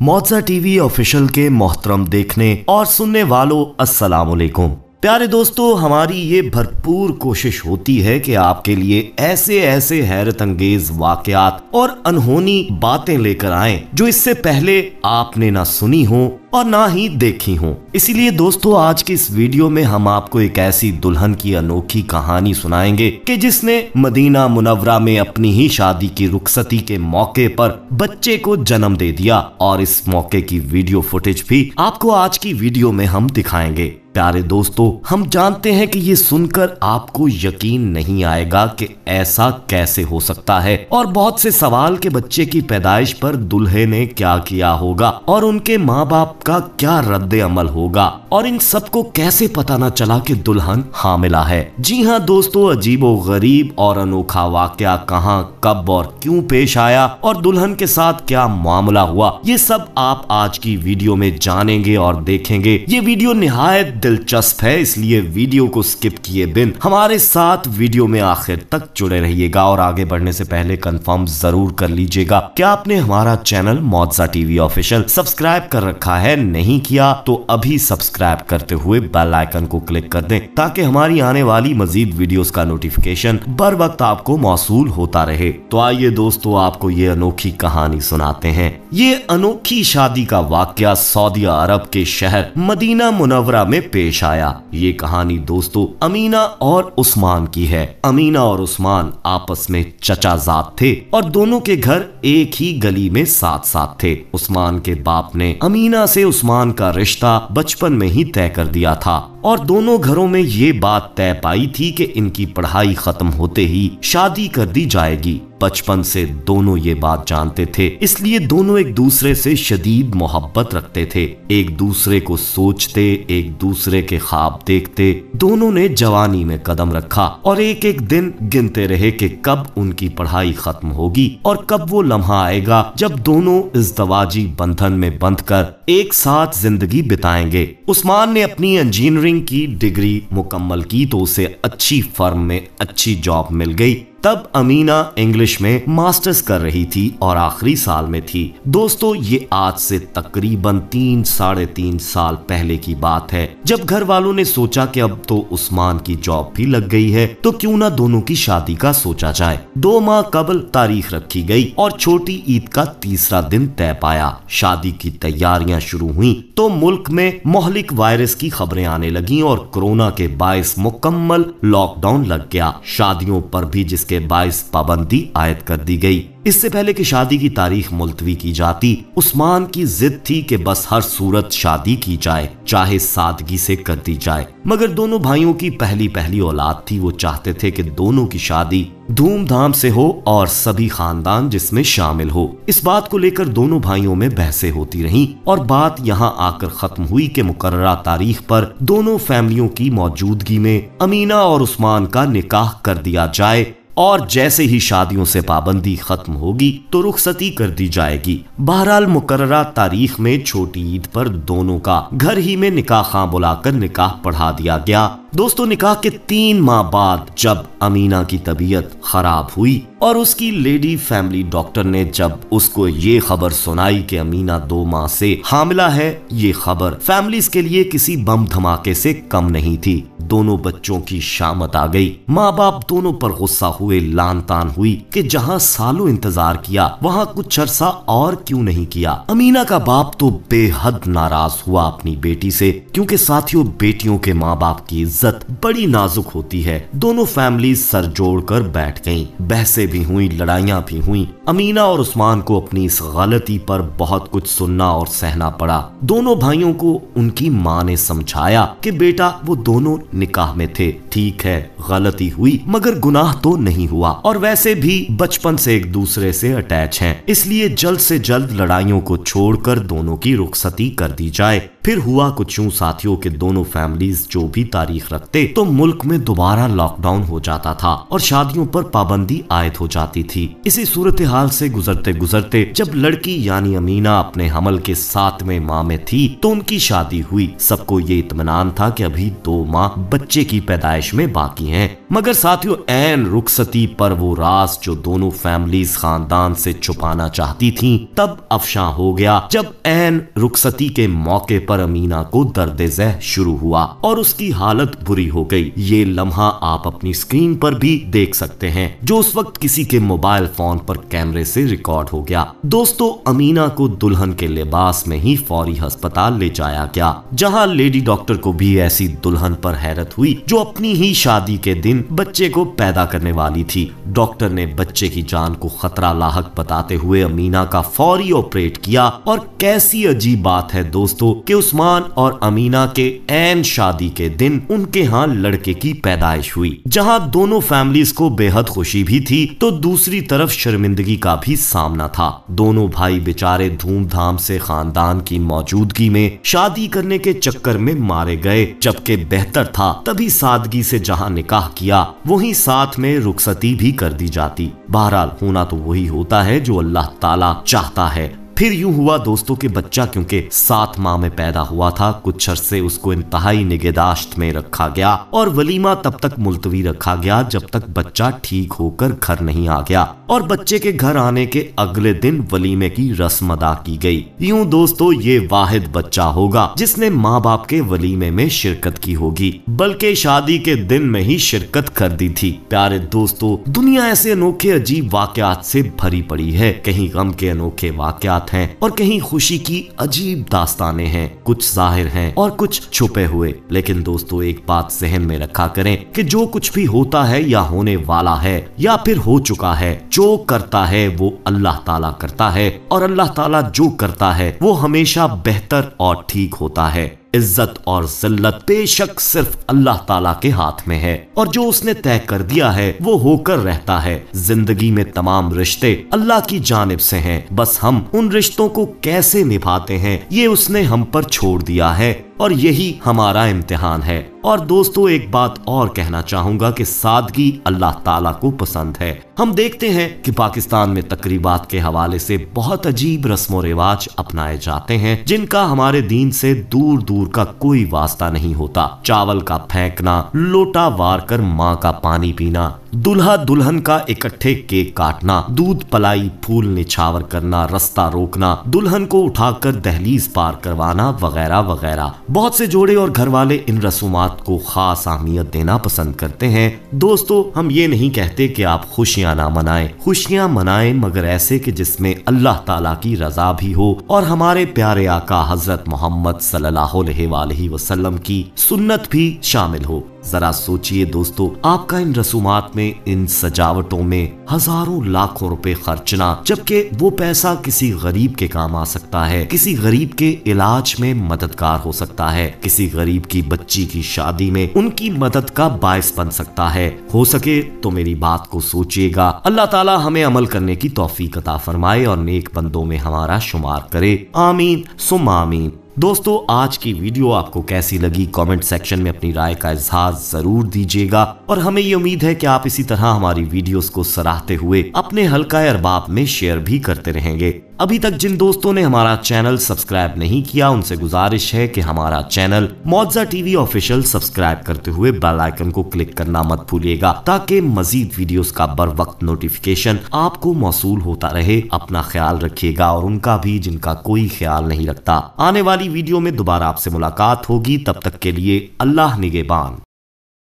मौजा TV official के मोहतरम देखने और सुनने वालों अस्सलाम वालेकुम। प्यारे दोस्तों, हमारी ये भरपूर कोशिश होती है कि आपके लिए ऐसे ऐसे हैरत अंगेज वाकयात और अनहोनी बातें लेकर आएं जो इससे पहले आपने ना सुनी हो और ना ही देखी हो। इसीलिए दोस्तों, आज की इस वीडियो में हम आपको एक ऐसी दुल्हन की अनोखी कहानी सुनाएंगे कि जिसने मदीना मुनव्वरा में अपनी ही शादी की रुखसती के मौके पर बच्चे को जन्म दे दिया, और इस मौके की वीडियो फुटेज भी आपको आज की वीडियो में हम दिखाएंगे। प्यारे दोस्तों, हम जानते हैं कि ये सुनकर आपको यकीन नहीं आएगा कि ऐसा कैसे हो सकता है, और बहुत से सवाल के बच्चे की पैदाइश पर दूल्हे ने क्या किया होगा और उनके माँ बाप का क्या रद्द अमल होगा, और इन सबको कैसे पता न चला कि दुल्हन हामिला है। जी हाँ दोस्तों, अजीबो गरीब और अनोखा वाकया कहाँ, कब और क्यों पेश आया और दुल्हन के साथ क्या मामला हुआ, ये सब आप आज की वीडियो में जानेंगे और देखेंगे। ये वीडियो निहायत दिलचस्प है, इसलिए वीडियो को स्किप किए बिन हमारे साथ वीडियो में आखिर तक जुड़े रहिएगा। और आगे बढ़ने से पहले कंफर्म जरूर कर लीजिएगा क्या आपने हमारा चैनल मौजा टीवी ऑफिशियल सब्सक्राइब कर रखा है। नहीं किया तो अभी सब्सक्राइब करते हुए बेल आइकन को क्लिक कर दें ताकि हमारी आने वाली मजीद वीडियोस का नोटिफिकेशन बर वक्त आपको मौसूल होता रहे। तो आइए दोस्तों, आपको ये अनोखी कहानी सुनाते हैं। ये अनोखी शादी का वाकया सऊदी अरब के शहर मदीना मुनव्वरा में पेश आया। ये कहानी दोस्तों अमीना और उस्मान की है। अमीना और उस्मान आपस में चचाजाद थे और दोनों के घर एक ही गली में साथ साथ थे। उस्मान के बाप ने अमीना से उस्मान का रिश्ता बचपन में ही तय कर दिया था और दोनों घरों में ये बात तय पाई थी कि इनकी पढ़ाई खत्म होते ही शादी कर दी जाएगी। बचपन से दोनों ये बात जानते थे, इसलिए दोनों एक दूसरे से शदीद मोहब्बत रखते थे। एक दूसरे को सोचते, एक दूसरे के ख्वाब देखते। दोनों ने जवानी में कदम रखा और एक एक दिन गिनते रहे कि कब उनकी पढ़ाई खत्म होगी और कब वो लम्हा आएगा जब दोनों इज़्दवाजी बंधन में बंधकर एक साथ जिंदगी बिताएंगे। उस्मान ने अपनी इंजीनियरिंग की डिग्री मुकम्मल की तो उसे अच्छी फर्म में अच्छी जॉब मिल गई। तब अमीना इंग्लिश में मास्टर्स कर रही थी और आखिरी साल में थी। दोस्तों, ये आज से तकरीबन 3-3.5 साल पहले की बात है, जब घर वालों ने सोचा कि अब तो उस्मान की जॉब भी लग गई है तो क्यों ना दोनों की शादी का सोचा जाए। 2 माह कबल तारीख रखी गई और छोटी ईद का तीसरा दिन तय पाया। शादी की तैयारियां शुरू हुई तो मुल्क में मोहलिक वायरस की खबरें आने लगी और कोरोना के बायस मुकम्मल लॉकडाउन लग गया। शादियों पर भी जिसके बायस पाबंदी आयद कर दी गई। इससे पहले कि शादी की तारीख मुलतवी की जाती, उस्मान की जिद थी कि बस हर सूरत शादी की जाए, चाहे सादगी से कर दी जाए। मगर दोनों भाइयों की पहली पहली औलाद थी। वो चाहते थे कि दोनों की शादी धूमधाम से हो और सभी खानदान जिसमें शामिल हो। इस बात को लेकर दोनों भाइयों में बहसें होती रहीं और बात यहाँ आकर खत्म हुई कि मुकर्ररा तारीख पर दोनों फैमिलियों की मौजूदगी में अमीना और उस्मान का निकाह कर दिया जाए और जैसे ही शादियों से पाबंदी खत्म होगी तो रुखसती कर दी जाएगी। बहरहाल मुकर्ररा तारीख में छोटी ईद पर दोनों का घर ही में निकाह खां बुलाकर निकाह पढ़ा दिया गया। दोस्तों, निकाह के 3 माह बाद जब अमीना की तबीयत खराब हुई और उसकी लेडी फैमिली डॉक्टर ने जब उसको ये खबर सुनाई कि अमीना 2 माह से हामिला है, ये खबर फैमिलीज के लिए किसी बम धमाके से कम नहीं थी। दोनों बच्चों की शामत आ गई। माँ बाप दोनों पर गुस्सा हुए, लान तान हुई कि जहाँ सालों इंतजार किया वहाँ कुछ अरसा और क्यों नहीं किया। अमीना का बाप तो बेहद नाराज हुआ अपनी बेटी से, क्योंकि साथियों, बेटियों के माँ बाप की इज्जत बड़ी नाजुक होती है। दोनों फैमिली सर जोड़कर बैठ गईं। बहसें भी हुई, लड़ाइयां भी हुई। अमीना और उस्मान को अपनी इस गलती पर बहुत कुछ सुनना और सहना पड़ा। दोनों भाइयों को उनकी माँ ने समझाया कि बेटा, वो दोनों निकाह में थे, ठीक है गलती हुई मगर गुनाह तो नहीं हुआ, और वैसे भी बचपन से एक दूसरे से अटैच हैं, इसलिए जल्द से जल्द लड़ाइयों को छोड़कर दोनों की रुखसती कर दी जाए। फिर हुआ कुछ यूं साथियों के दोनों फैमिलीज जो भी तारीख रखते तो मुल्क में दोबारा लॉकडाउन हो जाता था और शादियों पर पाबंदी आयद हो जाती थी। इसी सूरत हाल से गुजरते गुजरते जब लड़की यानी अमीना अपने हमल के 7वें माह में थी तो उनकी शादी हुई। सबको ये इत्मीनान था कि अभी 2 माह बच्चे की पैदाइश में बाकी हैं। मगर साथियों, ऐन रुखसती पर वो राज जो दोनों फैमिलीज खानदान से छुपाना चाहती थीं, तब अफशा हो गया जब ऐन रुखसती के मौके पर अमीना को दर्द-ए-ज़ह शुरू हुआ और उसकी हालत बुरी हो गई। ये लम्हा आप अपनी स्क्रीन पर भी देख सकते हैं, जो उस वक्त किसी के मोबाइल फोन पर कैमरे से रिकॉर्ड हो गया। दोस्तों, अमीना को दुल्हन के लिबास में ही फौरी अस्पताल ले जाया गया, जहां लेडी डॉक्टर को भी ऐसी दुल्हन पर हैरत हुई जो अपनी ही शादी के दिन बच्चे को पैदा करने वाली थी। डॉक्टर ने बच्चे की जान को खतरा लाहक बताते हुए अमीना का फौरी ऑपरेट किया। और कैसी अजीब बात है दोस्तों कि उस्मान और अमीना के ऐन शादी के दिन उनके यहाँ लड़के की पैदाइश हुई। जहां दोनों फैमिलीज को बेहद खुशी भी थी तो दूसरी तरफ शर्मिंदगी का भी सामना था। दोनों भाई बेचारे धूमधाम से खानदान की मौजूदगी में शादी करने के चक्कर में मारे गए, जबकि बेहतर था तभी सादगी से जहां निकाह किया वहीं साथ में रुखसती भी कर दी जाती। बहरहाल, होना तो वही होता है जो अल्लाह ताला चाहता है। फिर यूं हुआ दोस्तों कि बच्चा क्योंकि 7 माह में पैदा हुआ था, कुछ अरसे उसको इंतहाई निगहदाश्त में रखा गया और वलीमा तब तक मुलतवी रखा गया जब तक बच्चा ठीक होकर घर नहीं आ गया। और बच्चे के घर आने के अगले दिन वलीमे की रस्म अदा की गई। यूं दोस्तों, ये वाहिद बच्चा होगा जिसने माँ बाप के वलीमे में शिरकत की होगी, बल्कि शादी के दिन में ही शिरकत कर दी थी। प्यारे दोस्तों, दुनिया ऐसे अनोखे अजीब वाकयात से भरी पड़ी है। कहीं गम के अनोखे वाकयात हैं और कहीं खुशी की अजीब दास्तानें हैं। कुछ जाहिर हैं और कुछ छुपे हुए। लेकिन दोस्तों, एक बात जहन में रखा करें कि जो कुछ भी होता है या होने वाला है या फिर हो चुका है, जो करता है वो अल्लाह ताला करता है और अल्लाह ताला जो करता है वो हमेशा बेहतर और ठीक होता है। इज्जत और जिल्लत बेशक सिर्फ अल्लाह ताला के हाथ में है और जो उसने तय कर दिया है वो होकर रहता है। जिंदगी में तमाम रिश्ते अल्लाह की जानिब से हैं, बस हम उन रिश्तों को कैसे निभाते हैं ये उसने हम पर छोड़ दिया है और यही हमारा इम्तिहान है। और दोस्तों, एक बात और कहना चाहूंगा कि सादगी अल्लाह ताला को पसंद है। हम देखते हैं कि पाकिस्तान में तकरीबात के हवाले से बहुत अजीब रस्म और रिवाज अपनाए जाते हैं जिनका हमारे दीन से दूर दूर का कोई वास्ता नहीं होता। चावल का फेंकना, लोटा वार कर माँ का पानी पीना, दुल्हा दुल्हन का इकट्ठे केक काटना, दूध पलाई फूल निछावर करना, रास्ता रोकना, दुल्हन को उठाकर दहलीज पार करवाना वगैरह वगैरह। बहुत से जोड़े और घर वाले इन रसूमात को खास अहमियत देना पसंद करते हैं। दोस्तों, हम ये नहीं कहते कि आप खुशियां ना मनाएं, खुशियां मनाएं, मगर ऐसे कि जिसमें अल्लाह ताला की रजा भी हो और हमारे प्यारे आका हजरत मोहम्मद सल्लल्लाहु अलैहि वसल्लम की सुन्नत भी शामिल हो। जरा सोचिए दोस्तों, आपका इन रसूमात में, इन सजावटों में हजारों लाखों रुपए खर्चना, जबकि वो पैसा किसी गरीब के काम आ सकता है, किसी गरीब के इलाज में मददगार हो सकता है, किसी गरीब की बच्ची की शादी में उनकी मदद का बायस बन सकता है। हो सके तो मेरी बात को सोचिएगा। अल्लाह ताला हमें अमल करने की तौफीक अता फरमाए और नेक बंदों में हमारा शुमार करे। आमीन सुम्मा आमीन। दोस्तों, आज की वीडियो आपको कैसी लगी कमेंट सेक्शन में अपनी राय का इजहार जरूर दीजिएगा और हमें ये उम्मीद है कि आप इसी तरह हमारी वीडियोस को सराहते हुए अपने हल्का अरबाब में शेयर भी करते रहेंगे। अभी तक जिन दोस्तों ने हमारा चैनल सब्सक्राइब नहीं किया उनसे गुजारिश है कि हमारा चैनल मौजा टीवी ऑफिशियल सब्सक्राइब करते हुए बेल आइकन को क्लिक करना मत भूलिएगा ताकि मजीद वीडियोस का बर वक्त नोटिफिकेशन आपको मौसूल होता रहे। अपना ख्याल रखिएगा और उनका भी जिनका कोई ख्याल नहीं रखता। आने वाली वीडियो में दोबारा आपसे मुलाकात होगी, तब तक के लिए अल्लाह निगहबान।